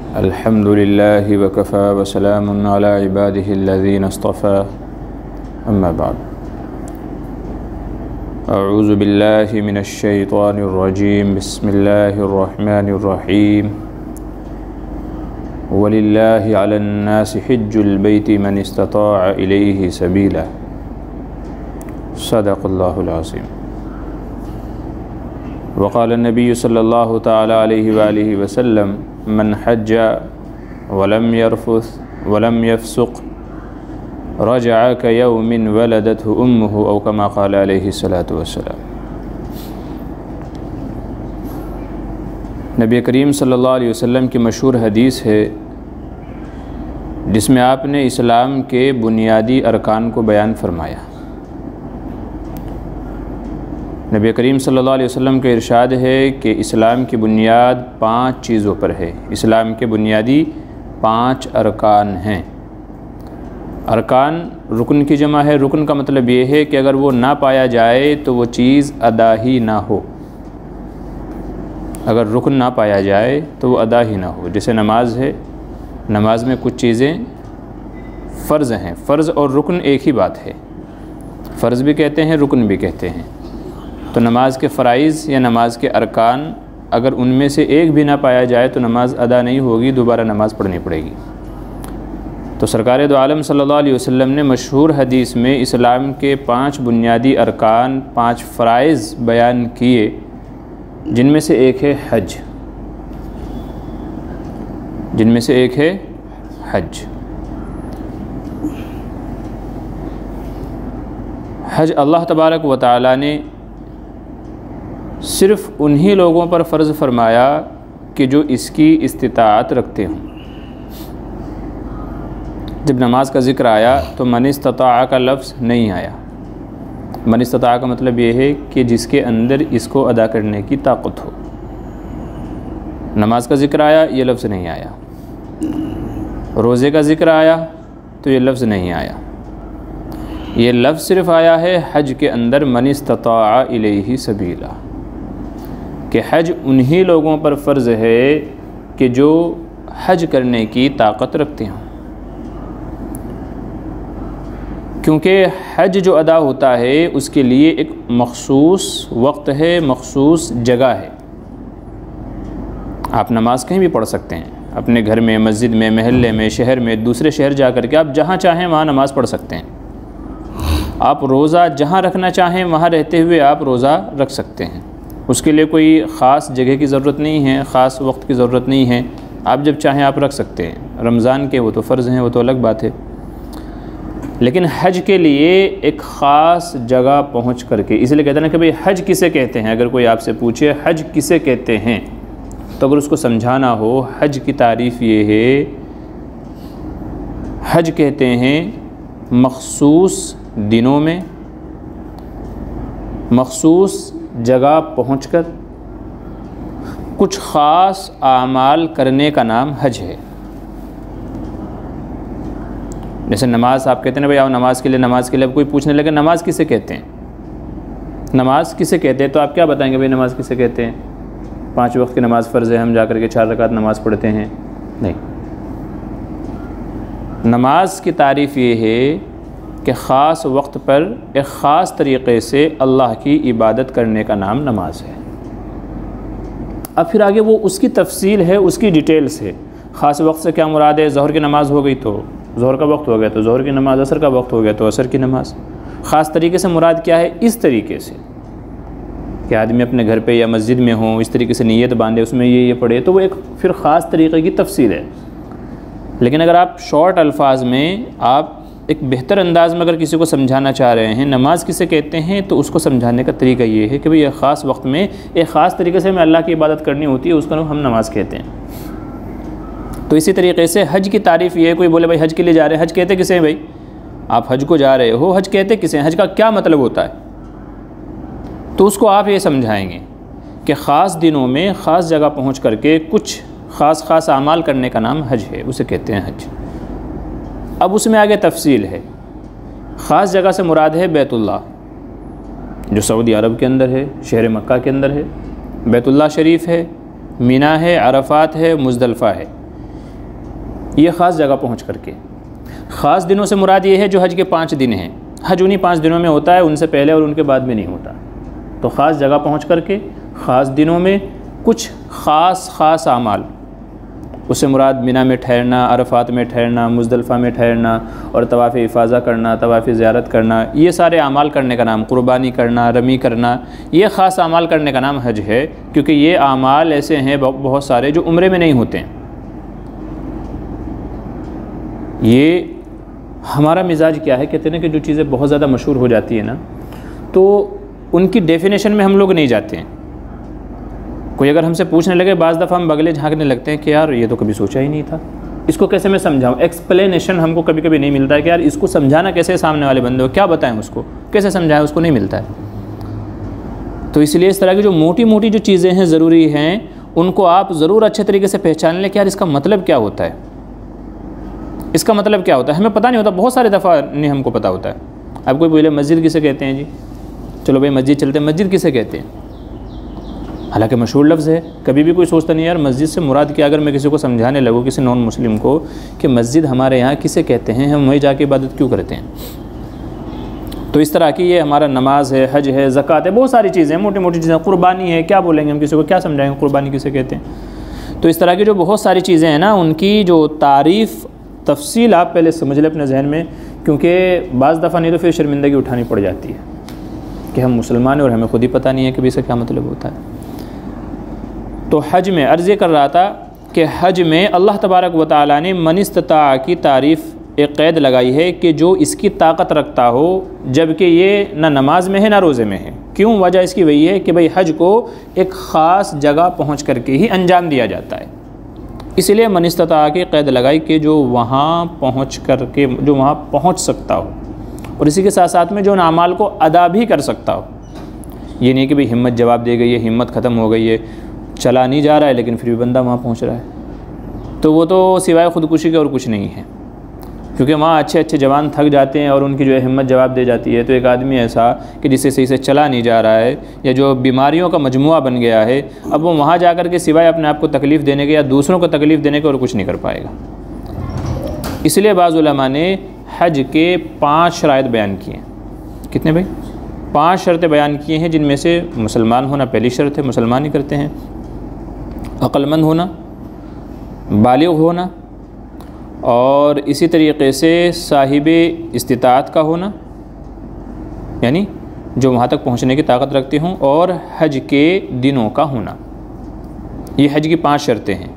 अल्हम्दुलिल्लाहि वकफ़ा वसलामुन अला इबादिहिल्लज़ीना इस्तफ़ा अम्मा बाद। अऊज़ु बिल्लाहि मिनश्शैतानिर्रजीम बिस्मिल्लाहिर्रहमानिर्रहीम वलिल्लाहि अलन्नासि हिज्जुल बैति मन इस्तताअ इलैहि सबीला सदक़ल्लाहुल अज़ीम। वक़ाल नबी सल्लल्लाहु तआला अलैहि वालिहि वसल्लम मन हज्ज वलम यरफुस वलम यफसुक रजअ कयौमिन वलदतहु उम्मुहु औ कमा क़ाल अलैहि सलातु वस्सलाम। नबी करीम सल्लल्लाहु अलैहि वसल्लम की मशहूर हदीस है जिसमें आपने इस्लाम के बुनियादी अरकान को बयान फरमाया। नबी करीम सल्लल्लाहु अलैहि वसल्लम का इरशाद है कि इस्लाम की बुनियाद 5 चीज़ों पर है। इस्लाम के बुनियादी 5 अरकान हैं। अरकान रुकन की जमा है। रुकन का मतलब ये है कि अगर वो ना पाया जाए तो वो चीज़ अदा ही ना हो। अगर रुकन ना पाया जाए तो वो अदा ही ना हो। जैसे नमाज है, नमाज में कुछ चीज़ें फ़र्ज़ हैं। फ़र्ज़ और रुकन एक ही बात है। फ़र्ज़ भी कहते हैं, रुकन भी कहते हैं। तो नमाज के फ़राइज़ या नमाज के अरकान अगर उनमें से एक भी ना पाया जाए तो नमाज अदा नहीं होगी, दोबारा नमाज पढ़नी पड़ेगी। तो सरकार दो आलम सल्लल्लाहु अलैहि वसल्लम ने मशहूर हदीस में इस्लाम के 5 बुनियादी अरकान, 5 फ़राइज़ बयान किए, जिनमें से एक है हज। जिनमें से एक है हज। हज अल्लाह तबारक व तआला ने सिर्फ़ उन्हीं लोगों पर फ़र्ज़ फरमाया कि जो इसकी इस्तिताअत रखते हों। जब नमाज का ज़िक्र आया तो मन इस्तताअ का लफ्ज़ नहीं आया। मन इस्तताअ का मतलब ये है कि जिसके अंदर इसको अदा करने की ताक़त हो। नमाज का ज़िक्र आया, ये लफ्ज़ नहीं आया। रोज़े का ज़िक्र आया तो ये लफ्ज़ नहीं आया। ये लफ्ज़ सिर्फ़ आया है हज के अंदर, मन इस्तताअ इलैहि सबीला, कि हज उन्हीं लोगों पर फ़र्ज़ है कि जो हज करने की ताक़त रखते हों। क्योंकि हज जो अदा होता है उसके लिए एक मख़सूस वक्त है, मख़सूस जगह है। आप नमाज कहीं भी पढ़ सकते हैं, अपने घर में, मस्जिद में, महल्ले में, शहर में, दूसरे शहर जा कर के आप जहाँ चाहें वहाँ नमाज़ पढ़ सकते हैं। आप रोज़ा जहाँ रखना चाहें वहाँ रहते हुए आप रोज़ा रख सकते हैं। उसके लिए कोई ख़ास जगह की ज़रूरत नहीं है, ख़ास वक्त की ज़रूरत नहीं है। आप जब चाहें आप रख सकते हैं। रमज़ान के वो तो फ़र्ज़ हैं, वो तो अलग बात है। लेकिन हज के लिए एक ख़ास जगह पहुँच करके, इसलिए कहते हैं ना कि भाई हज किसे कहते हैं। अगर कोई आपसे पूछे हज किसे कहते हैं तो अगर उसको समझाना हो, हज की तारीफ़ ये है, हज कहते हैं मख़सूस दिनों में मख़सूस जगह पहुंचकर कुछ ख़ास आमाल करने का नाम हज है। जैसे नमाज आप कहते हैं ना भाई आओ नमाज के लिए, नमाज के लिए अब कोई पूछने लगे नमाज किसे कहते हैं, नमाज किसे कहते हैं, तो आप क्या बताएंगे भाई नमाज किसे कहते हैं? 5 वक्त की नमाज़ फ़र्ज़ है, हम जा कर के 4 रकात नमाज़ पढ़ते हैं? नहीं। नमाज की तारीफ़ ये है कि ख़ास वक्त पर एक ख़ास तरीक़े से अल्लाह की इबादत करने का नाम नमाज है। अब फिर आगे वो उसकी तफसील है, उसकी डिटेल्स है। ख़ास वक्त से क्या मुराद है? ज़ोहर की नमाज़ हो गई तो ज़ोहर का वक्त हो गया तो ज़ोहर की नमाज़, असर का वक्त हो गया तो असर की नमाज़। ख़ास तरीके से मुराद क्या है? इस तरीके से कि आदमी अपने घर पे या मस्जिद में हो, इस तरीके से नीयत बांधे, उसमें ये पढ़े, तो वो एक फिर ख़ास तरीक़े की तफसील है। लेकिन अगर आप शॉर्ट अल्फाज में आप एक बेहतर अंदाज़ में अगर किसी को समझाना चाह रहे हैं नमाज किसे कहते हैं, तो उसको समझाने का तरीका ये है कि भाई एक ख़ास वक्त में एक ख़ास तरीके से हमें अल्लाह की इबादत करनी होती है, उसका हम नमाज कहते हैं। तो इसी तरीके से हज की तारीफ़ ये है, कोई बोले भाई हज के लिए जा रहे हैं, हज कहते किसे हैं भाई? आप हज को जा रहे हो, हज कहते किसे हैं? हज का क्या मतलब होता है? तो उसको आप ये समझाएँगे कि ख़ास दिनों में ख़ास जगह पहुँच करके कुछ ख़ास आमाल करने का नाम हज है, उसे कहते हैं हज। अब उसमें आगे तफसील है। ख़ास जगह से मुराद है बैतुल्लाह, जो सऊदी अरब के अंदर है, शहर मक्का के अंदर है। बैतुल्लाह शरीफ है, मिना है, अरफात है, मुज़दलिफ़ा है। ये ख़ास जगह पहुँच करके। ख़ास दिनों से मुराद ये है जो हज के 5 दिन हैं। हज उन्हीं 5 दिनों में होता है, उनसे पहले और उनके बाद में नहीं होता। तो ख़ास जगह पहुँच करके ख़ास दिनों में कुछ ख़ास आमाल, उससे मुराद मिना में ठहरना, अरफात में ठहरना, मुज़दलिफ़ा में ठहरना और तवाफ़ इफ़ाज़ा करना, तवाफ़ ज़ियारत करना, ये सारे आमाल करने का नाम, क़ुरबानी करना, रमी करना, ये ख़ास आमाल करने का नाम हज है। क्योंकि ये आमाल ऐसे हैं बहुत सारे जो उम्रे में नहीं होते हैं। ये हमारा मिजाज क्या है, कहते हैं कि जो चीज़ें बहुत ज़्यादा मशहूर हो जाती है ना, तो उनकी डेफिनेशन में हम लोग नहीं जाते हैं। कोई अगर हमसे पूछने लगे, बाज़ दफ़ा हम बगले झांकने लगते हैं कि यार ये तो कभी सोचा ही नहीं था, इसको कैसे मैं समझाऊँ। एक्सप्लेनेशन हमको कभी कभी नहीं मिलता है कि यार इसको समझाना कैसे, सामने वाले बंदे को क्या बताएं, उसको कैसे समझाएं, उसको नहीं मिलता है। तो इसलिए इस तरह की जो मोटी मोटी जो चीज़ें हैं ज़रूरी हैं, उनको आप ज़रूर अच्छे तरीके से पहचान लें कि यार इसका मतलब क्या होता है, इसका मतलब क्या होता है। हमें पता नहीं होता, बहुत सारे दफ़ा नहीं हमको पता होता है। अब कोई बोले मस्जिद किसे कहते हैं जी, चलो भाई मस्जिद चलते हैं, मस्जिद किसे कहते हैं, हालांकि मशहूर लफ्ज़ है। कभी भी कोई सोचता नहीं यार मस्जिद से मुराद क्या। अगर मैं किसी को समझाने लगूँ, किसी नॉन मुस्लिम को, कि मस्जिद हमारे यहाँ किसे कहते हैं, हम वहीं जाके इबादत क्यों करते हैं। तो इस तरह की ये हमारा नमाज है, हज है, ज़कात है, बहुत सारी चीज़ें हैं, मोटी मोटी चीज़ें, क़ुरबानी है, क्या बोलेंगे हम, किसी को क्या समझाएंगे क़ुरबानी किसे कहते हैं। तो इस तरह की जो बहुत सारी चीज़ें हैं ना, उनकी जो तारीफ़ तफसील आप पहले समझ लें अपने जहन में, क्योंकि बाज़ दफ़ा नहीं तो फिर शर्मिंदगी उठानी पड़ जाती है कि हम मुसलमान हैं और हमें ख़ुद ही पता नहीं है कि इसका क्या मतलब होता है। तो हज में अर्ज़ कर रहा था कि हज में अल्लाह तबारक व तआला ने मन इस्ता की तारीफ़ एक क़ैद लगाई है कि जो इसकी ताकत रखता हो, जबकि ये ना नमाज में है ना रोज़े में है। क्यों? वजह इसकी वही है कि भाई हज को एक ख़ास जगह पहुँच करके ही अंजाम दिया जाता है। इसलिए मन इस्ता की क़ैद लगाई कि जो वहाँ पहुँच करके, जो वहाँ पहुँच सकता हो, और इसी के साथ साथ में जो उन अमाल को अदा भी कर सकता हो। ये नहीं कि भाई हिम्मत जवाब दे गई है, हिम्मत ख़त्म हो गई है, चला नहीं जा रहा है, लेकिन फिर भी बंदा वहाँ पहुँच रहा है, तो वो तो सिवाय ख़ुदकुशी के और कुछ नहीं है। क्योंकि वहाँ अच्छे अच्छे जवान थक जाते हैं और उनकी जो है हिम्मत जवाब दे जाती है। तो एक आदमी ऐसा कि जिससे सही से चला नहीं जा रहा है, या जो बीमारियों का मजमुआ बन गया है, अब वो वहाँ जा कर के सिवाय अपने आप को तकलीफ़ देने के या दूसरों को तकलीफ़ देने के और कुछ नहीं कर पाएगा। इसलिए बाज़ उलमा ने हज के 5 शराइत बयान किए। कितने भाई? 5 शर्तें बयान किए हैं, जिनमें से मुसलमान होना पहली शर्त है, मुसलमान ही करते हैं। अक़लमंद होना, बालिग़ होना, और इसी तरीक़े से साहिब इस्तिताअत का होना, यानी जो वहाँ तक पहुँचने की ताकत रखते हों, और हज के दिनों का होना। ये हज की 5 शर्तें हैं।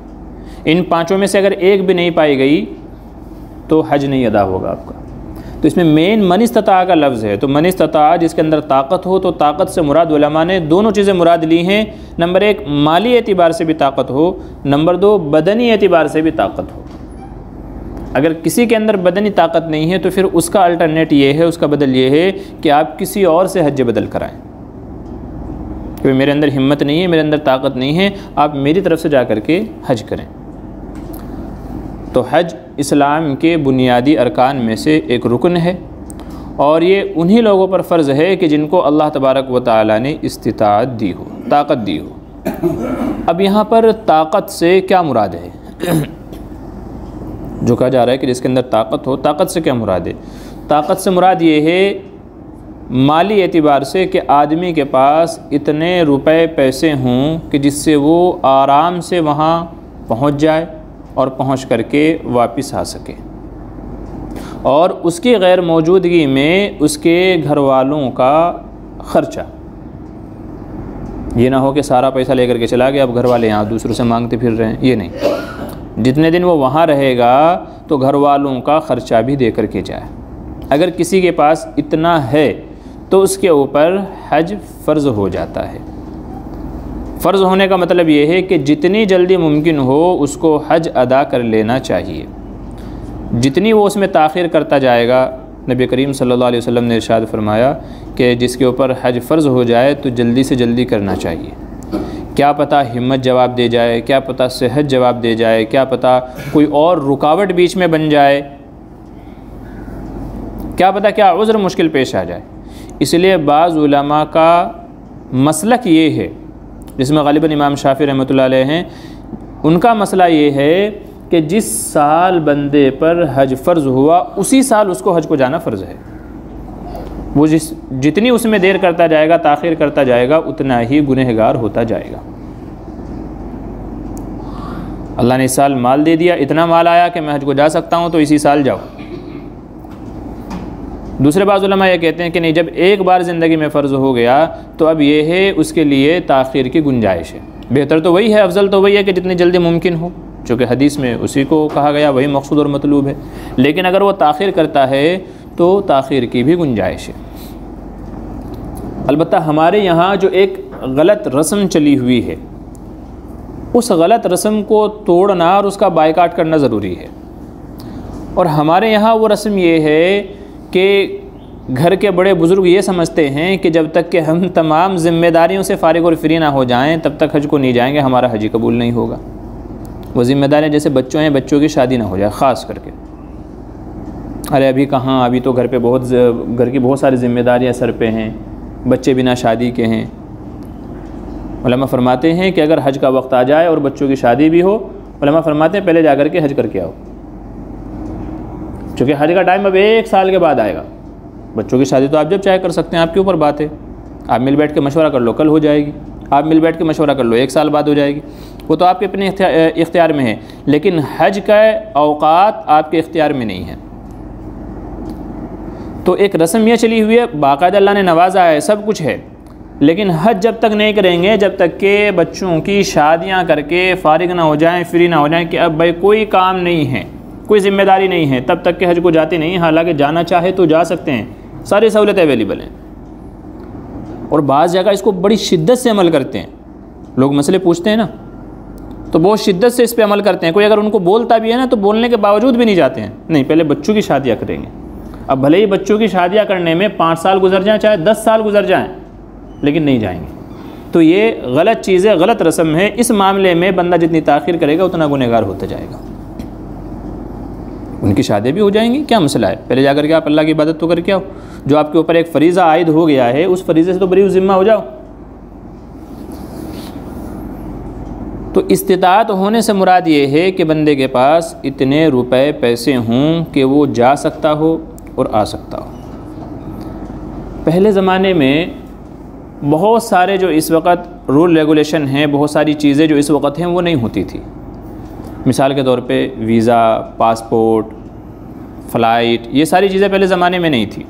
इन 5 में से अगर एक भी नहीं पाई गई तो हज नहीं अदा होगा आपका। तो इसमें मेन मन इस्ता का लफ्ज़ है। तो मन इस्ता जिसके अंदर ताकत हो, तो ताकत से मुराद उलमा ने दोनों चीज़ें मुराद ली हैं। नंबर 1 माली एतिबार से भी ताकत हो, नंबर 2 बदनी एतिबार से भी ताकत हो। अगर किसी के अंदर बदनी ताकत नहीं है तो फिर उसका अल्टरनेट ये है, उसका बदल ये है कि आप किसी और से हज बदल कराएं। क्योंकि मेरे अंदर हिम्मत नहीं है, मेरे अंदर ताकत नहीं है, आप मेरी तरफ से जा कर के हज करें। तो हज इस्लाम के बुनियादी अरकान में से एक रुकन है, और ये उन्हीं लोगों पर फ़र्ज़ है कि जिनको अल्लाह तबारक व तआला ने इस्तिताअत दी हो, ताकत दी हो। अब यहाँ पर ताकत से क्या मुराद है? जो कहा जा रहा है कि जिसके अंदर ताकत हो, ताकत से क्या मुराद है? ताकत से मुराद ये है माली एतिबार से कि आदमी के पास इतने रुपए पैसे हों कि जिससे वो आराम से वहाँ पहुँच जाए और पहुँच करके वापस आ सके, और उसकी गैर मौजूदगी में उसके घर वालों का ख़र्चा ये ना हो कि सारा पैसा लेकर के चला गया, अब घर वाले यहाँ दूसरों से मांगते फिर रहे हैं। ये नहीं, जितने दिन वो वहाँ रहेगा तो घर वालों का ख़र्चा भी दे कर के जाए। अगर किसी के पास इतना है तो उसके ऊपर हज फ़र्ज़ हो जाता है। फ़र्ज़ होने का मतलब ये है कि जितनी जल्दी मुमकिन हो उसको हज अदा कर लेना चाहिए। जितनी वो उसमें ताख़ीर करता जाएगा, नबी करीम सल्लल्लाहु अलैहि वसल्लम ने इरशाद फरमाया कि जिसके ऊपर हज फ़र्ज़ हो जाए तो जल्दी से जल्दी करना चाहिए। क्या पता हिम्मत जवाब दे जाए, क्या पता सेहत जवाब दे जाए, क्या पता कोई और रुकावट बीच में बन जाए, क्या पता क्या उज़्र मुश्किल पेश आ जाए। इसलिए बाज़ उलमा का मसलक ये है, जिसमें ग़ालिबन इमाम शाफ़ी रहमतुल्लाह अलैह हैं, उनका मसला ये है कि जिस साल बंदे पर हज फ़र्ज़ हुआ उसी साल उसको हज को जाना फ़र्ज़ है। वो जितनी उसमें देर करता जाएगा, ताख़ीर करता जाएगा, उतना ही गुनहगार होता जाएगा। अल्लाह ने इस साल माल दे दिया, इतना माल आया कि मैं हज को जा सकता हूँ, तो इसी साल जाओ। दूसरे बाज़ उलमा ये कहते हैं कि नहीं, जब एक बार ज़िंदगी में फ़र्ज़ हो गया तो अब ये है उसके लिए ताख़ीर की गुंजाइश है। बेहतर तो वही है, अफजल तो वही है कि जितनी जल्दी मुमकिन हो, चूँकि हदीस में उसी को कहा गया, वही मकसूद और मतलूब है। लेकिन अगर वो ताख़ीर करता है तो ताख़ीर की भी गुंजाइश है। अलबत्ता हमारे यहाँ जो एक गलत रस्म चली हुई है, उस गलत रस्म को तोड़ना और उसका बायकाट करना ज़रूरी है। और हमारे यहाँ वो रस्म ये है कि घर के बड़े बुज़ुर्ग ये समझते हैं कि जब तक कि हम तमाम ज़िम्मेदारियों से फ़ारिग और फ्री ना हो जाएं तब तक हज को नहीं जाएंगे, हमारा हज कबूल नहीं होगा। वो ज़िम्मेदारियाँ जैसे बच्चों हैं, बच्चों की शादी ना हो जाए ख़ास करके। अरे अभी कहाँ, अभी तो घर की बहुत सारी ज़िम्मेदारियाँ सर पे हैं, बच्चे बिना शादी के हैं। उलमा फरमाते हैं कि अगर हज का वक्त आ जाए और बच्चों की शादी भी हो, उलमा फरमाते हैं पहले जा कर के हज करके आओ, क्योंकि हज का टाइम अब 1 साल के बाद आएगा। बच्चों की शादी तो आप जब चाहे कर सकते हैं, आपके ऊपर बात है। आप मिल बैठ के मशवरा कर लो, कल हो जाएगी। आप मिल बैठ के मशवरा कर लो, 1 साल बाद हो जाएगी। वो तो आपके अपने इख्तियार में है, लेकिन हज का औकात आपके इख्तियार में नहीं है। तो एक रस्म यह चली हुई है, बाकायदा अल्लाह ने नवाजा है, सब कुछ है, लेकिन हज जब तक नहीं करेंगे जब तक के बच्चों की शादियां करके फ़ारिग ना हो जाएं, फ्री ना हो जाएं कि अब भाई कोई काम नहीं है, कोई ज़िम्मेदारी नहीं है, तब तक के हज को जाते नहीं। हालांकि जाना चाहे तो जा सकते हैं, सारी सहूलतें अवेलेबल हैं। और बाज़ जगह इसको बड़ी शिद्दत से अमल करते हैं। लोग मसले पूछते हैं ना, तो बहुत शिद्दत से इस पर अमल करते हैं। कोई अगर उनको बोलता भी है ना, तो बोलने के बावजूद भी नहीं जाते हैं, नहीं पहले बच्चों की शादियाँ करेंगे। अब भले ही बच्चों की शादियाँ करने में 5 साल गुजर जाएँ, चाहे 10 साल गुजर जाएँ, लेकिन नहीं जाएंगे। तो ये गलत चीज़ है, गलत रस्म है। इस मामले में बंदा जितनी ताख़ीर करेगा उतना गुनहगार होता जाएगा। उनकी शादियाँ भी हो जाएंगी, क्या मसला है? पहले जाकर के आप अल्लाह की इबादत तो करके आओ। जो आपके ऊपर एक फ़रीज़ा आयद हो गया है, उस फ़रीज़े से तो बरी ज़िम्मा हो जाओ। तो इस्तिताअत होने से मुराद ये है कि बंदे के पास इतने रुपए पैसे हों कि वो जा सकता हो और आ सकता हो। पहले ज़माने में बहुत सारे जो इस वक्त रूल रेगुलेशन हैं, बहुत सारी चीज़ें जो इस वक्त हैं वो नहीं होती थी। मिसाल के तौर पे वीज़ा, पासपोर्ट, फ़्लाइट, ये सारी चीज़ें पहले ज़माने में नहीं थी।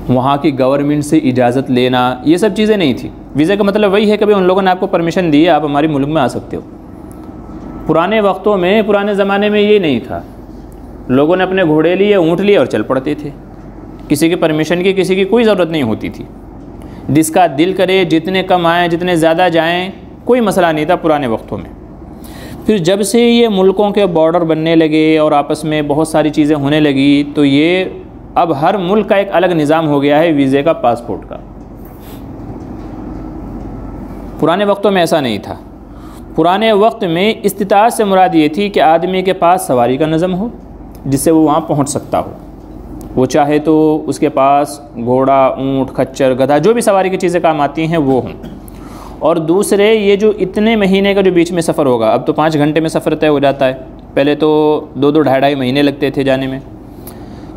वहाँ की गवर्नमेंट से इजाज़त लेना, ये सब चीज़ें नहीं थी। वीज़ा का मतलब वही है कि भाई उन लोगों ने आपको परमिशन दी है, आप हमारे मुल्क में आ सकते हो। पुराने वक्तों में, पुराने ज़माने में ये नहीं था। लोगों ने अपने घोड़े लिए, ऊँट लिए और चल पड़ते थे। किसी की परमिशन की, किसी की कोई ज़रूरत नहीं होती थी। जिसका दिल करे जितने कम आएँ, जितने ज़्यादा जाएँ, कोई मसला नहीं था पुराने वक्तों में। फिर जब से ये मुल्कों के बॉर्डर बनने लगे और आपस में बहुत सारी चीज़ें होने लगी, तो ये अब हर मुल्क का एक अलग निज़ाम हो गया है वीज़े का, पासपोर्ट का। पुराने वक्तों में ऐसा नहीं था। पुराने वक्त में इस्तिताअत से मुराद ये थी कि आदमी के पास सवारी का निज़म हो जिससे वो वहाँ पहुँच सकता हो। वो चाहे तो उसके पास घोड़ा, ऊँट, खच्चर, गधा, जो भी सवारी की चीज़ें काम आती हैं वो हों। और दूसरे, ये जो इतने महीने का जो बीच में सफ़र होगा, अब तो 5 घंटे में सफ़र तय हो जाता है, पहले तो 2-2, ढाई महीने लगते थे जाने में।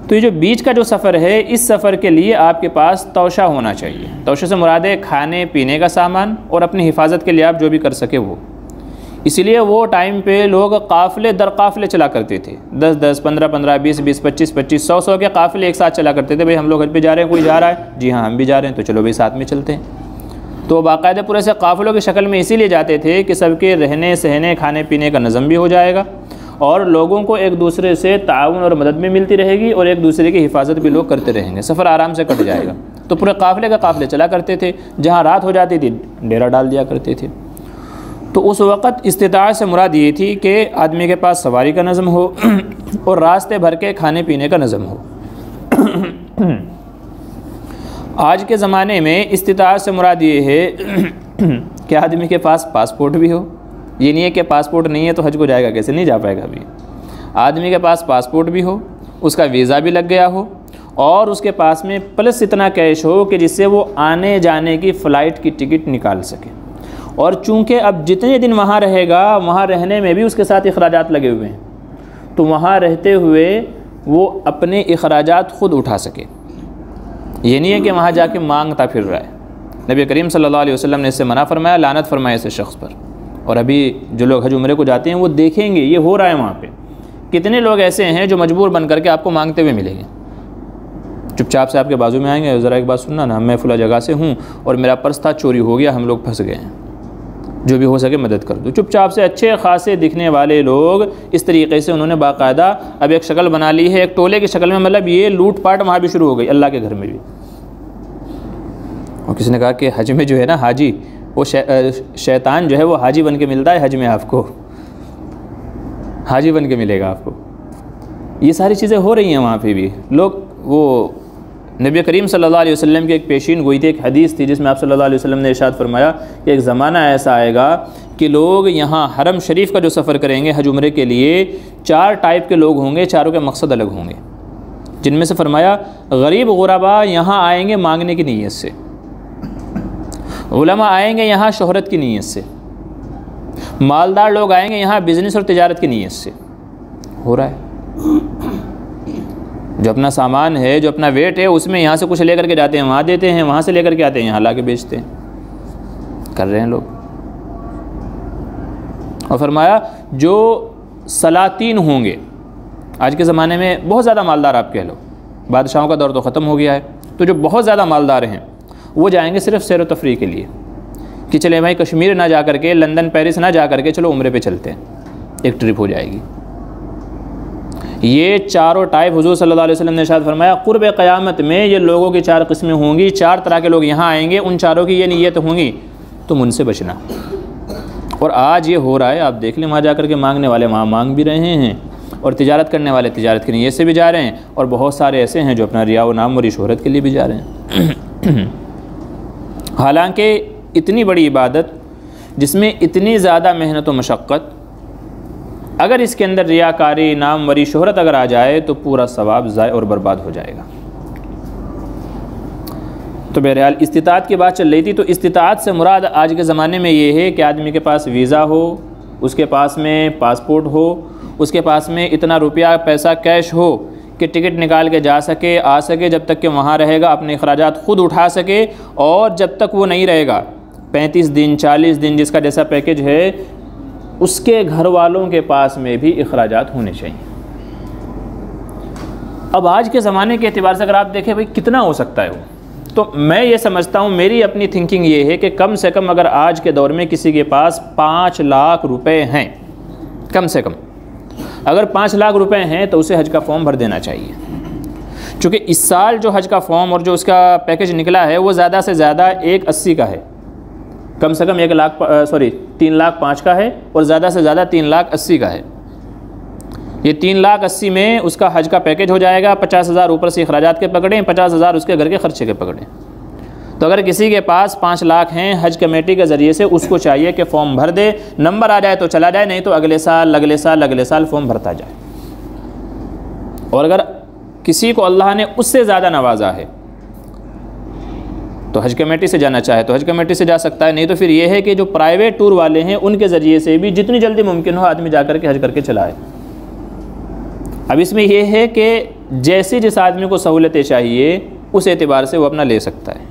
तो ये जो बीच का जो सफ़र है, इस सफ़र के लिए आपके पास तौशा होना चाहिए। तौशा से मुराद है खाने पीने का सामान और अपनी हिफाजत के लिए आप जो भी कर सके वो। इसलिए वो टाइम पे लोग काफ़िले दर काफ़िले चला करते थे। 10-10, 15-15, 20-20, 25-25, 100-100 के काफ़िले एक साथ चला करते थे। भाई हम लोग हज पे जा रहे हैं, कोई जा रहा है, जी हाँ हम भी जा रहे हैं, तो चलो भाई साथ में चलते हैं। तो बाकायदा पूरे से काफ़िलों की शक्ल में इसीलिए जाते थे कि सबके रहने सहने, खाने पीने का निज़म भी हो जाएगा और लोगों को एक दूसरे से ताउन और मदद भी मिलती रहेगी और एक दूसरे की हिफाजत भी लोग करते रहेंगे, सफ़र आराम से कट जाएगा। तो पूरे काफ़िले का काफ़िले चला करते थे, जहाँ रात हो जाती थी डेरा डाल दिया करते थे। तो उस वक़्त इस्तिताअत से मुराद ये थी कि आदमी के पास सवारी का नज़म हो और रास्ते भर के खाने पीने का नज़म हो। आज के ज़माने में इस्तिताअत से मुराद ये है कि आदमी के पास पासपोर्ट भी हो। ये नहीं है कि पासपोर्ट नहीं है तो हज को जाएगा कैसे, नहीं जा पाएगा अभी। आदमी के पास पासपोर्ट भी हो, उसका वीज़ा भी लग गया हो और उसके पास में प्लस इतना कैश हो कि जिससे वो आने जाने की फ़्लाइट की टिकट निकाल सके और चूँकि अब जितने दिन वहाँ रहेगा, वहाँ रहने में भी उसके साथ अखराजात लगे हुए हैं, तो वहाँ रहते हुए वो अपने अखराजात ख़ुद उठा सके। ये नहीं है कि वहाँ जाके मांगता फिर रहा है। नबी करीम सल्लल्लाहु अलैहि वसल्लम ने इससे मना फरमाया, लानत फरमाया ऐसे शख्स पर। और अभी जो लोग हज उम्रे को जाते हैं वो देखेंगे ये हो रहा है वहाँ पे। कितने लोग ऐसे हैं जो मजबूर बन करके आपको मांगते हुए मिलेंगे, चुपचाप से आपके बाजू में आएंगे, ज़रा एक बात सुनना ना, मैं फुला जगह से हूँ और मेरा पर्स था चोरी हो गया, हम लोग फंस गए हैं, जो भी हो सके मदद कर दो। चुपचाप से अच्छे खासे दिखने वाले लोग इस तरीक़े से उन्होंने बाकायदा अब एक शक्ल बना ली है, एक टोले की शक्ल में, मतलब ये लूट पाट वहाँ भी शुरू हो गई, अल्लाह के घर में भी। और किसी ने कहा कि हज में जो है ना हाजी, वो शैतान जो है वो हाजी बन के मिलता है हज में, आपको हाजी बन के मिलेगा आपको। ये सारी चीज़ें हो रही हैं वहाँ पे भी। लोग वो नबी करीम सल्लल्लाहु अलैहि वसल्लम की एक पेशीन गोई थी, एक हदीस थी जिसमें आप सल्लल्लाहु अलैहि वसल्लम ने इरशाद फरमाया कि एक ज़माना ऐसा आएगा कि लोग यहाँ हरम शरीफ का जो सफ़र करेंगे हज उम्रे के लिए, 4 टाइप के लोग होंगे, चारों के मकसद अलग होंगे। जिनमें से फरमाया गरीब गुरबा यहाँ आएंगे मांगने की नीयत से, उलमा आएंगे यहाँ शोहरत की नीयत से, मालदार लोग आएंगे यहाँ बिज़नेस और तिजारत की नीयत से। हो रहा है, जो अपना सामान है, जो अपना वेट है, उसमें यहाँ से कुछ लेकर के जाते हैं वहाँ देते हैं, वहाँ से लेकर के आते हैं यहाँ ला के बेचते हैं, कर रहे हैं लोग। और फरमाया जो सलातीन होंगे, आज के ज़माने में बहुत ज़्यादा मालदार आप कह लो, बादशाहों का दौर तो ख़त्म हो गया है, तो जो बहुत ज़्यादा मालदार हैं वो जाएंगे सिर्फ सैर व तफरीह के लिए कि चले भाई कश्मीर ना जा करके, लंदन पेरिस ना जा करके, चलो उम्रे पे चलते हैं, एक ट्रिप हो जाएगी। ये चारों टाइप हुजूर सल्लल्लाहु अलैहि वसल्लम ने इरशाद फरमाया क़ुर्ब क़यामत में ये लोगों की 4 किस्में होंगी, 4 तरह के लोग यहाँ आएंगे, उन चारों की ये नीयत होंगी, तुम उनसे बचना। और आज ये हो रहा है, आप देख लें, वहाँ जा कर के मांगने वाले वहाँ मांग भी रहे हैं और तिजारत करने वाले तिजारत की नीयत से भी जा रहे हैं, और बहुत सारे ऐसे हैं जो अपना रिया व नाम और शोहरत के लिए भी जा रहे हैं। हालांकि इतनी बड़ी इबादत जिसमें इतनी ज़्यादा मेहनत व मशक्क़त, अगर इसके अंदर रियाकारी, नाम वरी, शोहरत अगर आ जाए तो पूरा सवाब ज़ाय और बर्बाद हो जाएगा। तो बहरहाल इस्तिताअत की बात चल रही थी, तो इस्तिताअत से मुराद आज के ज़माने में ये है कि आदमी के पास वीज़ा हो, उसके पास में पासपोर्ट हो, उसके पास में इतना रुपया पैसा कैश हो कि टिकट निकाल के जा सके, आ सके, जब तक कि वहाँ रहेगा अपने अखराजात ख़ुद उठा सके, और जब तक वो नहीं रहेगा 35 दिन 40 दिन जिसका जैसा पैकेज है, उसके घर वालों के पास में भी अखराजात होने चाहिए। अब आज के ज़माने के एतबार से अगर आप देखें भाई कितना हो सकता है वो, तो मैं ये समझता हूँ, मेरी अपनी थिंकिंग ये है कि कम से कम अगर आज के दौर में किसी के पास 5 लाख रुपए हैं, कम से कम अगर 5 लाख रुपए हैं तो उसे हज का फॉर्म भर देना चाहिए। चूँकि इस साल जो हज का फॉर्म और जो उसका पैकेज निकला है वो ज़्यादा से ज़्यादा 180 का है, कम से कम 3 लाख 5 का है, और ज़्यादा से ज़्यादा 3 लाख 80 का है। ये 3 लाख 80 में उसका हज का पैकेज हो जाएगा, 50,000 ऊपर से अखराजात के पकड़ें, 50,000 उसके घर के खर्चे के पकड़ें। तो अगर किसी के पास 5 लाख हैं, हज कमेटी के ज़रिए से उसको चाहिए कि फ़ॉर्म भर दे, नंबर आ जाए तो चला जाए, नहीं तो अगले साल फ़ॉर्म भरता जाए। और अगर किसी को अल्लाह ने उससे ज़्यादा नवाजा है तो हज कमेटी से जाना चाहे तो हज कमेटी से जा सकता है, नहीं तो फिर ये है कि जो प्राइवेट टूर वाले हैं उनके ज़रिए से भी जितनी जल्दी मुमकिन हो आदमी जा कर के हज करके चलाए। अब इसमें यह है कि जैसे जिस आदमी को सहूलतें चाहिए उस एतबार से वो अपना ले सकता है।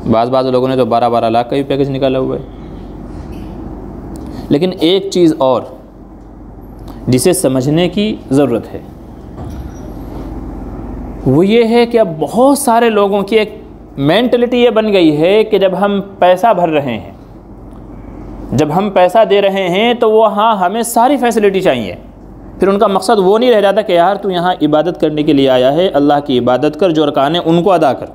बाज़ लोगों ने तो 12-12 लाख का भी पैकेज निकाला हुआ है। लेकिन एक चीज़ और जिसे समझने की ज़रूरत है वो ये है कि अब बहुत सारे लोगों की एक मेंटलिटी ये बन गई है कि जब हम पैसा भर रहे हैं, जब हम पैसा दे रहे हैं तो वो हाँ हमें सारी फैसिलिटी चाहिए। फिर उनका मकसद वो नहीं रह जाता कि यार तू यहाँ इबादत करने के लिए आया है, अल्लाह की इबादत कर, जो अरकान है उनको अदा कर।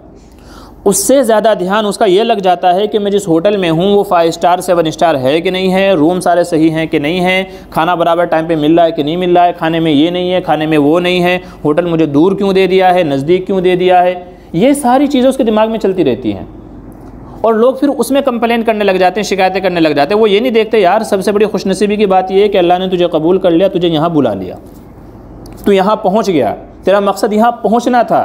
उससे ज़्यादा ध्यान उसका ये लग जाता है कि मैं जिस होटल में हूँ वो 5 स्टार 7 स्टार है कि नहीं है, रूम सारे सही हैं कि नहीं है, खाना बराबर टाइम पे मिल रहा है कि नहीं मिल रहा है, खाने में ये नहीं है, खाने में वो नहीं है, होटल मुझे दूर क्यों दे दिया है, नज़दीक क्यों दे दिया है। ये सारी चीज़ें उसके दिमाग में चलती रहती हैं और लोग फिर उसमें कंप्लेन करने लग जाते हैं, शिकायतें करने लग जाते हैं। वो ये नहीं देखते यार सबसे बड़ी खुशनसीबी की बात ये है कि अल्लाह ने तुझे कबूल कर लिया, तुझे यहाँ बुला लिया, तू यहाँ पहुँच गया, तेरा मकसद यहाँ पहुँचना था।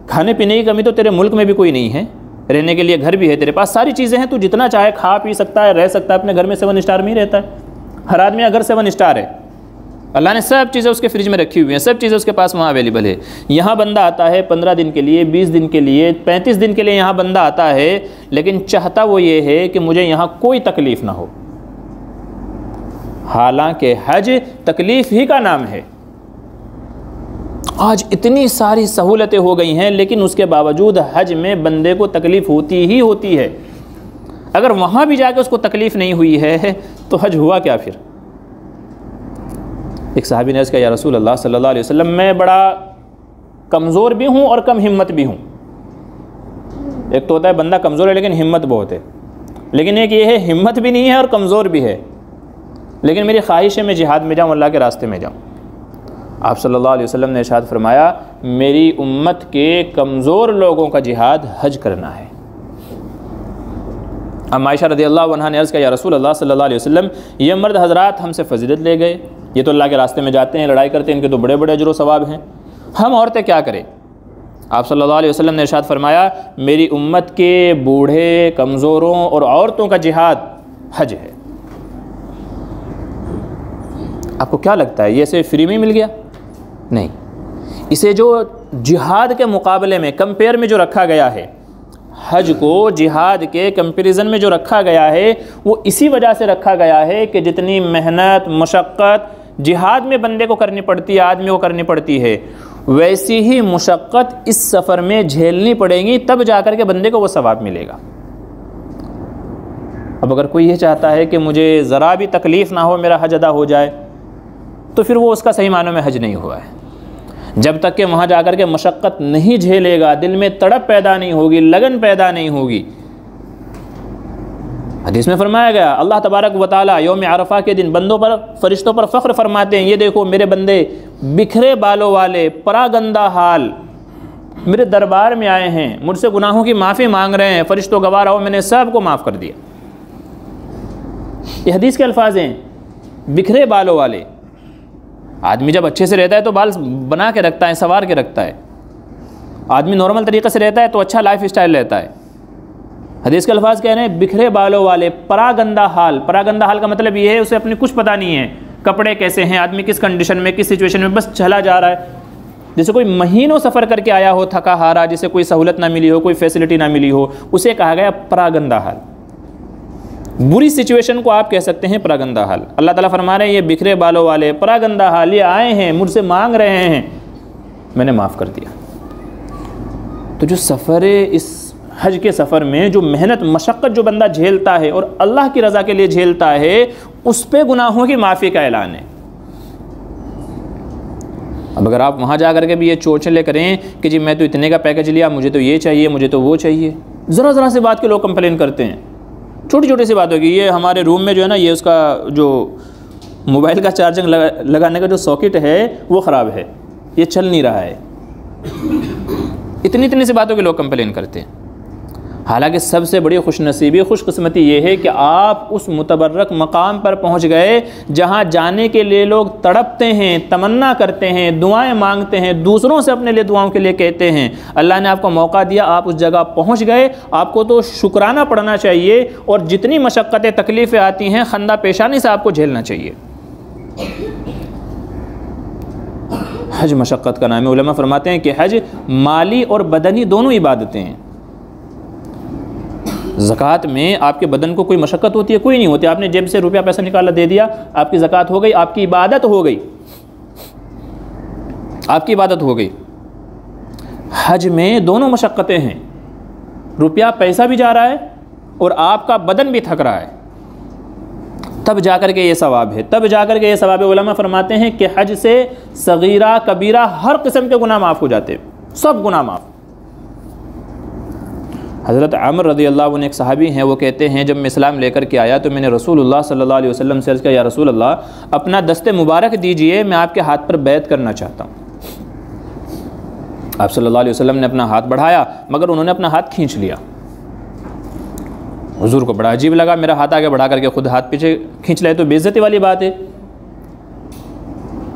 खाने पीने की कमी तो तेरे मुल्क में भी कोई नहीं है, रहने के लिए घर भी है तेरे पास, सारी चीज़ें हैं, तू जितना चाहे खा पी सकता है, रह सकता है, अपने घर में 7 स्टार में ही रहता है। हर आदमी अगर 7 स्टार है, अल्लाह ने सब चीज़ें उसके फ्रिज में रखी हुई हैं, सब चीज़ें उसके पास वहाँ अवेलेबल है। यहाँ बंदा आता है 15 दिन के लिए, 20 दिन के लिए, 35 दिन के लिए यहाँ बंदा आता है, लेकिन चाहता वो ये है कि मुझे यहाँ कोई तकलीफ़ ना हो। हालांकि हज तकलीफ़ ही का नाम है। आज इतनी सारी सहूलतें हो गई हैं, लेकिन उसके बावजूद हज में बंदे को तकलीफ़ होती ही होती है। अगर वहाँ भी जाके उसको तकलीफ़ नहीं हुई है तो हज हुआ क्या फिर? एक सहाबी ने अर्ज़ किया, या रसूल अल्लाह सल्लल्लाहु अलैहि वसल्लम, मैं बड़ा कमज़ोर भी हूँ और कम हिम्मत भी हूँ। एक तो होता है बंदा कमज़ोर है लेकिन हिम्मत बहुत है, लेकिन एक ये है हिम्मत भी नहीं है और कमज़ोर भी है, लेकिन मेरी ख्वाहिश है मैं जिहाद में जाऊँ, अल्लाह के रास्ते में जाऊँ। आप सल्लल्लाहु अलैहि वसल्लम ने इरशाद फरमाया, मेरी उम्मत के कमज़ोर लोगों का जिहाद हज करना है। अब आयशा रज़ियल्लाहु अन्हा ने अर्ज़ किया, या रसूल अल्लाह सल्लल्लाहु अलैहि वसल्लम, ये मर्द हज़रात हमसे फजीलत ले गए, ये तो अल्लाह के रास्ते में जाते हैं, लड़ाई करते हैं, इनके तो बड़े बड़े अजर व सवाब हैं, हम औरतें क्या करें? आप सल्लल्लाहु अलैहि वसल्लम ने इरशाद फरमाया, मेरी उम्मत के बूढ़े, कमज़ोरों और औरतों का जिहाद हज है। आपको क्या लगता है ये ऐसे फ्री में मिल गया? नहीं, इसे जो जिहाद के मुकाबले में, कंपेयर में जो रखा गया है, हज को जिहाद के कंपैरिजन में जो रखा गया है, वो इसी वजह से रखा गया है कि जितनी मेहनत मशक्क़त जिहाद में बंदे को करनी पड़ती है, आदमी को करनी पड़ती है, वैसी ही मुशक्क़त इस सफ़र में झेलनी पड़ेगी, तब जाकर के बंदे को वो सवाब मिलेगा। अब अगर कोई ये चाहता है कि मुझे ज़रा भी तकलीफ़ ना हो, मेरा हज अदा हो जाए, तो फिर वो उसका सही मानों में हज नहीं हुआ है। जब तक कि वहाँ जाकर के मशक्क़त नहीं झेलेगा, दिल में तड़प पैदा नहीं होगी, लगन पैदा नहीं होगी। हदीस में फरमाया गया, अल्लाह तबारक व तआला यौम अरफा के दिन बंदों पर, फरिश्तों पर फ़ख्र फरमाते हैं, ये देखो मेरे बंदे बिखरे बालों वाले, परागंदा हाल मेरे दरबार में आए हैं, मुझसे गुनाहों की माफ़ी मांग रहे हैं। फरिश्तों गवाह रहो, मैंने सब को माफ़ कर दिया। ये हदीस के अल्फाज हैं, बिखरे बालों वाले। आदमी जब अच्छे से रहता है तो बाल बना के रखता है, संवार के रखता है। आदमी नॉर्मल तरीक़े से रहता है तो अच्छा लाइफ स्टाइल रहता है। हदीस के अल्फाज कह रहे हैं, बिखरे बालों वाले, परागंदा हाल। परागंदा हाल का मतलब ये है उसे अपने कुछ पता नहीं है, कपड़े कैसे हैं, आदमी किस कंडीशन में, किस सिचुएशन में, बस चला जा रहा है। जैसे कोई महीनों सफ़र करके आया हो, थका हारा, जिसे कोई सहूलत ना मिली हो, कोई फैसिलिटी ना मिली हो, उसे कहा गया परागंदा हाल। बुरी सिचुएशन को आप कह सकते हैं परागंदा हाल। अल्लाह ताला फरमा रहे हैं, ये बिखरे बालों वाले, परागंदा हाल, ये आए हैं, मुझसे मांग रहे हैं, मैंने माफ़ कर दिया। तो जो सफ़र, इस हज के सफ़र में जो मेहनत मशक्क़त जो बंदा झेलता है और अल्लाह की रज़ा के लिए झेलता है, उस पे गुनाहों की माफ़ी का ऐलान है। अब अगर आप वहाँ जा कर के भी ये चोचले करें कि जी मैं तो इतने का पैकेज लिया, मुझे तो ये चाहिए, मुझे तो वो चाहिए, ज़रा से बात के लोग कंप्लेन करते हैं। छोटी छोटी सी बात होगी, ये हमारे रूम में जो है ना, ये उसका जो मोबाइल का चार्जिंग लगाने का जो सॉकेट है वो ख़राब है, ये चल नहीं रहा है। इतनी सी बातों के लोग कंप्लेन करते हैं। हालांकि सबसे बड़ी खुशनसीबी, खुशकिस्मती ये है कि आप उस मुतबर्रक मकाम पर पहुंच गए जहां जाने के लिए लोग तड़पते हैं, तमन्ना करते हैं, दुआएं मांगते हैं, दूसरों से अपने लिए दुआओं के लिए कहते हैं। अल्लाह ने आपको मौका दिया, आप उस जगह पहुंच गए, आपको तो शुक्राना पड़ना चाहिए, और जितनी मशक्क़तें तकलीफ़ें आती हैं, खंदा पेशानी से आपको झेलना चाहिए। हज मशक्क़त का नाम है। उलमा फरमाते हैं कि हज माली और बदनी दोनों इबादतें हैं। ज़कात में आपके बदन को कोई मशक्क़त होती है? कोई नहीं होती। आपने जेब से रुपया पैसा निकाला, दे दिया, आपकी ज़कात हो गई, आपकी इबादत हो गई, आपकी इबादत हो गई। हज में दोनों मशक्क़तें हैं, रुपया पैसा भी जा रहा है और आपका बदन भी थक रहा है, तब जाकर के ये सवाब है, तब जाकर के ये सवाब है। उलमा फरमाते हैं कि हज से सगीरा कबीरा हर किस्म के गुनाह माफ़ हो जाते हैं, सब गुनाह माफ़। हज़रत अमर रज़ियल्लाहु अन्हु एक सहाबी हैं, वो कहते हैं जब मैं इस्लाम लेकर के आया तो मैंने रसूलुल्लाह सल्लल्लाहु अलैहि वसल्लम से अर्ज़ किया, या रसूलल्लाह अपना दस्ते मुबारक दीजिए, मैं आपके हाथ पर बैत करना चाहता हूँ। आप सल्लल्लाहु अलैहि वसल्लम ने अपना हाथ बढ़ाया, मगर उन्होंने अपना हाथ खींच लिया। हुज़ूर को बड़ा अजीब लगा, मेरा हाथ आगे बढ़ा करके खुद हाथ पीछे खींच लाए तो बेइज्जती वाली बात है।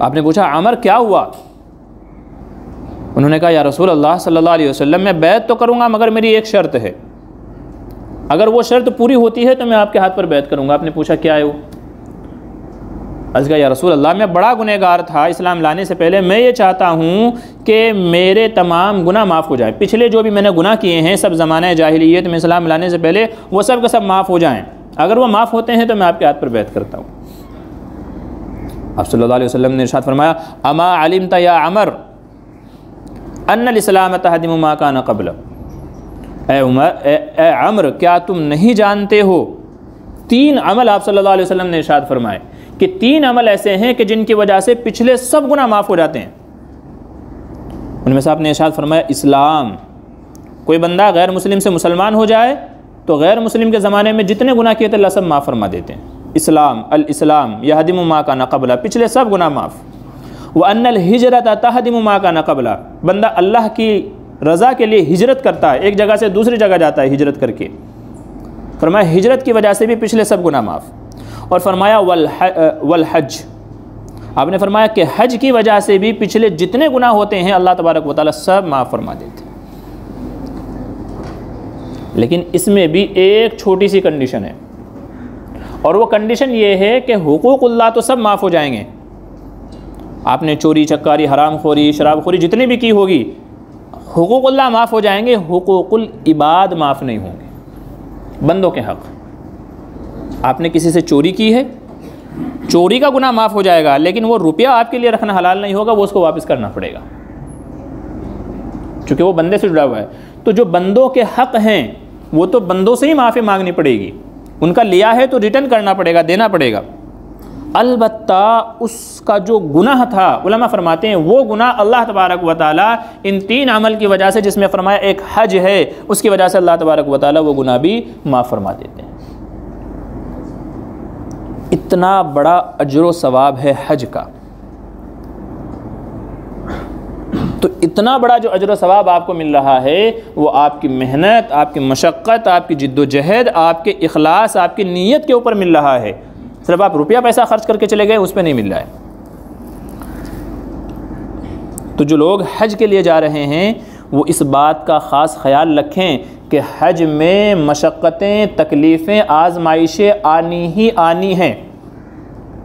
आपने पूछा अमर क्या हुआ? उन्होंने कहा, या रसूल अल्लाह सल्लल्लाहु अलैहि वसल्लम मैं बैत तो करूँगा, मगर मेरी एक शर्त है, अगर वो शर्त पूरी होती है तो मैं आपके हाथ पर बैत करूँगा। आपने पूछा क्या है वो? अर्ज़ किया या रसूल अल्लाह, मैं बड़ा गुनहगार था इस्लाम लाने से पहले, मैं ये चाहता हूँ कि मेरे तमाम गुनाह माफ़ हो जाएं। पिछले जो भी मैंने गुनाह किए हैं सब ज़माना जाहिलियत में इस्लाम लाने से पहले, वो सब के सब माफ़ हो जाएं। अगर वो माफ़ होते हैं तो मैं आपके हाथ पर बैत करता हूँ। आप सल्लल्लाहु अलैहि वसल्लम ने इरशाद फरमाया, अमा अलिमता या अमर अन्नल इस्लाम तहदिमु मा कान क़ब्ल। ए उमर, ए अमर, क्या तुम नहीं जानते हो 3 अमल आप सल्लल्लाहु अलैहि वसल्लम ने इरशाद फरमाए कि 3 अमल ऐसे हैं कि जिनकी वजह से पिछले सब गुनाह माफ़ हो जाते हैं। उनमें से आपने इरशाद फरमाया इस्लाम। कोई बंदा गैर मुस्लिम से मुसलमान हो जाए तो गैर मुस्लिम के ज़माने में जितने गुनाह किए थे अल्लाह सब माफ़ फरमा देते हैं। इस्लाम, अल इस्लाम यहदिमु मा कान क़ब्ला, पिछले सब गुनाह माफ़। व अन्नल हिजरत तहदिमु मा कान क़ब्ला, बंदा अल्लाह की रज़ा के लिए हिजरत करता है, एक जगह से दूसरी जगह जाता है हिजरत करके, फरमाया हिजरत की वजह से भी पिछले सब गुनाह माफ़। और फरमाया वल हज, आपने फरमाया कि हज की वजह से भी पिछले जितने गुनाह होते हैं अल्लाह तबारक व तआला सब माफ़ फरमा देते हैं। लेकिन इसमें भी एक छोटी सी कंडीशन है, और वो कंडीशन ये है कि हुकूकुल्लाह तो सब माफ़ हो जाएंगे। आपने चोरी चक्कारी हरामखोरी शराबखोरी जितनी भी की होगी, हुकूकुल्लाह माफ़ हो जाएंगे, हुकूकुल इबाद माफ़ नहीं होंगे। बंदों के हक़, आपने किसी से चोरी की है, चोरी का गुनाह माफ़ हो जाएगा, लेकिन वो रुपया आपके लिए रखना हलाल नहीं होगा, वो उसको वापस करना पड़ेगा क्योंकि वो बंदे से जुड़ा हुआ है। तो जो बंदों के हक़ हैं वो तो बंदों से ही माफ़ी मांगनी पड़ेगी, उनका लिया है तो रिटर्न करना पड़ेगा, देना पड़ेगा। अलबत्ता उसका जो गुनाह था, उलमा फरमाते हैं वो गुनाह अल्लाह तबारक व तआला इन 3 अमल की वजह से, जिसमें फरमाया एक हज है, उसकी वजह से अल्लाह तबारक व तआला वो गुनाह भी माफ़ फरमा देते हैं। इतना बड़ा अजर सवाब है हज का, तो इतना बड़ा जो अजर सवाब आपको मिल रहा है वो आपकी मेहनत, आपकी मशक्क़त, आपकी जिद्दोजहद, आपके इखलास, आपकी नीयत के ऊपर मिल रहा है। सिर्फ आप रुपया पैसा खर्च करके चले गए उस पर नहीं मिल रहा है। तो जो लोग हज के लिए जा रहे हैं वो इस बात का ख़ास ख्याल रखें कि हज में मशक्क़तें, तकलीफ़ें, आज़माइशें आनी ही आनी हैं।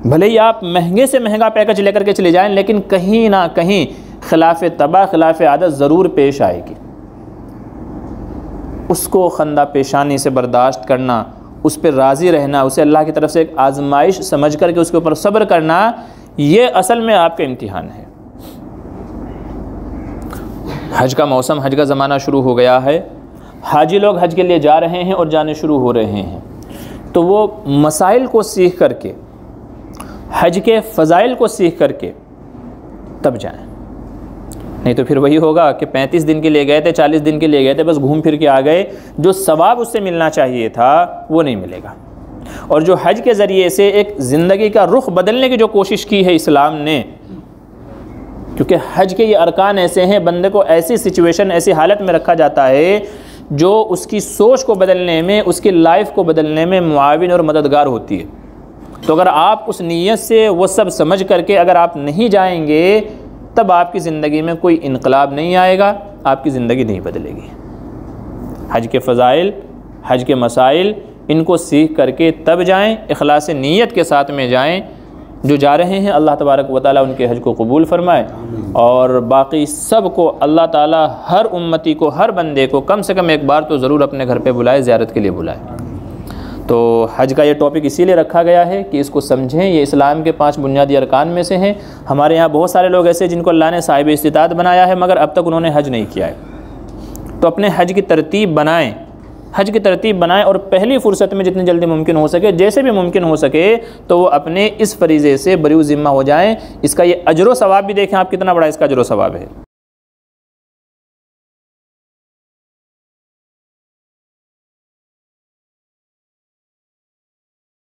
भले ही आप महंगे से महंगा पैकेज लेकर के चले जाएं, लेकिन कहीं ना कहीं खिलाफ़ तबा, खिलाफ़ आदत ज़रूर पेश आएगी। उसको खंदा पेशानी से बर्दाश्त करना, उस पर राज़ी रहना, उसे अल्लाह की तरफ से एक आज़माइश समझ करके उसके ऊपर सब्र करना, ये असल में आपका इम्तिहान है। हज का मौसम, हज का ज़माना शुरू हो गया है, हाजी लोग हज के लिए जा रहे हैं और जाने शुरू हो रहे हैं, तो वो मसाइल को सीख करके, हज के फ़ज़ाइल को सीख करके तब जाएं। नहीं तो फिर वही होगा कि 35 दिन के लिए गए थे, 40 दिन के लिए गए थे, बस घूम फिर के आ गए, जो सवाब उससे मिलना चाहिए था वो नहीं मिलेगा। और जो हज के ज़रिए से एक ज़िंदगी का रुख बदलने की जो कोशिश की है इस्लाम ने, क्योंकि हज के ये अरकान ऐसे हैं, बंदे को ऐसी सिचुएशन, ऐसी हालत में रखा जाता है जो उसकी सोच को बदलने में, उसकी लाइफ को बदलने में मुआविन और मददगार होती है। तो अगर आप उस नीयत से वो सब समझ करके अगर आप नहीं जाएंगे, तब आपकी ज़िंदगी में कोई इनकलाब नहीं आएगा, आपकी ज़िंदगी नहीं बदलेगी। हज के फ़ज़ाइल, हज के मसाइल, इनको सीख करके तब जाएं, इखलास नीयत के साथ में जाएं। जो जा रहे हैं अल्लाह तबारक व तआला उनके हज को कबूल फरमाए, और बाकी सब को अल्लाह ताला, हर उम्मती को, हर बंदे को कम से कम एक बार तो ज़रूर अपने घर पे बुलाए, ज़ियारत के लिए बुलाए। तो हज का ये टॉपिक इसीलिए रखा गया है कि इसको समझें। ये इस्लाम के 5 बुनियादी अरकान में से हैं। हमारे यहाँ बहुत सारे लोग ऐसे जिनको अल्लाह ने साहिब इस्तिताअत बनाया है, मगर अब तक उन्होंने हज नहीं किया है। तो अपने हज की तरतीब बनाएं, हज की तरतीब बनाएं, और पहली फ़ुर्सत में जितनी जल्दी मुमकिन हो सके, जैसे भी मुमकिन हो सके, तो वो अपने इस फरीज़े से बरी ज़िम्मा हो जाएँ। इसका ये अजर व सवाब भी देखें आप, कितना बड़ा इसका अजर व सवाब है।